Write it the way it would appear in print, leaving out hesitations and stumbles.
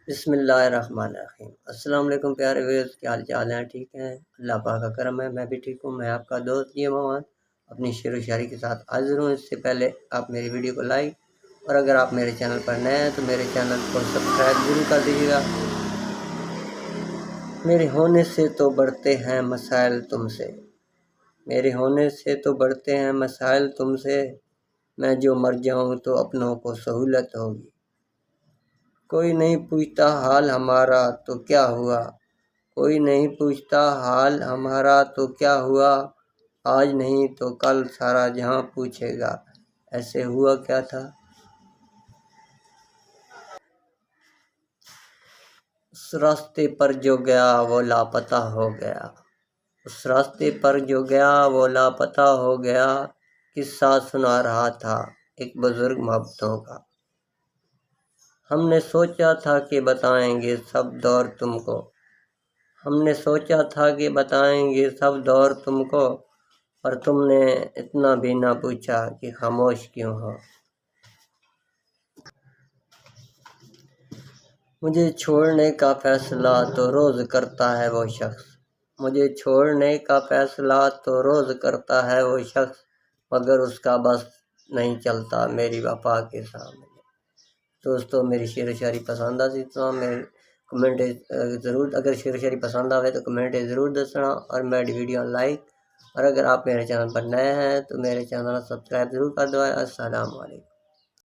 بسم اللہ الرحمن الرحیم۔ السلام علیکم پیارے ویئرز، کیا حال چال ہیں؟ ٹھیک ہیں؟ اللہ پاک کا کرم ہے، میں بھی ٹھیک ہوں۔ میں آپ کا دوست یہ مواد اپنی شعر و شاعری کے ساتھ حاضر ہوں۔ اس سے پہلے آپ میری ویڈیو کو لائک اور اگر آپ میرے چینل پر نئے ہیں تو میرے چینل کو سبسکرائب ضرور کر دیجیے گا۔ میرے ہونے سے تو بڑھتے ہیں مسائل تم سے، میرے ہونے سے تو بڑھتے ہیں مسائل تم سے، میں جو مر جاؤں تو اپنوں کو سہولت ہوگی۔ کوئی نہیں پوچھتا حال ہمارا تو کیا ہوا، کوئی نہیں پوچھتا حال ہمارا تو کیا ہوا، آج نہیں تو کل سارا جہاں پوچھے گا ایسے ہوا کیا تھا۔ اس راستے پر جو گیا وہ لاپتہ ہو گیا، اس راستے پر جو گیا وہ لاپتہ ہو گیا، قصہ سنا رہا تھا ایک بزرگ محبتوں کا۔ ہم نے سوچا تھا کہ بتائیں گے سب دور تم کو، ہم نے سوچا تھا کہ بتائیں گے سب دور تم کو، پر تم نے اتنا بھی نہ پوچھا کہ خاموش کیوں ہو۔ مجھے چھوڑنے کا فیصلہ تو روز کرتا ہے وہ شخص، مجھے چھوڑنے کا فیصلہ تو روز کرتا ہے وہ شخص، مگر اس کا بس نہیں چلتا میری وفا کے سامنے۔ دوستو میری شعر و شاعری پسند آتی تو میرے کمنٹ ضرور، اگر شعر و شاعری پسند آئے تو کمنٹ ضرور دسنا اور میری ویڈیو لائک، اور اگر آپ میرے چینل پر نئے ہیں تو میرے چینل سبسکرائب ضرور کر دو۔ السلام علیکم۔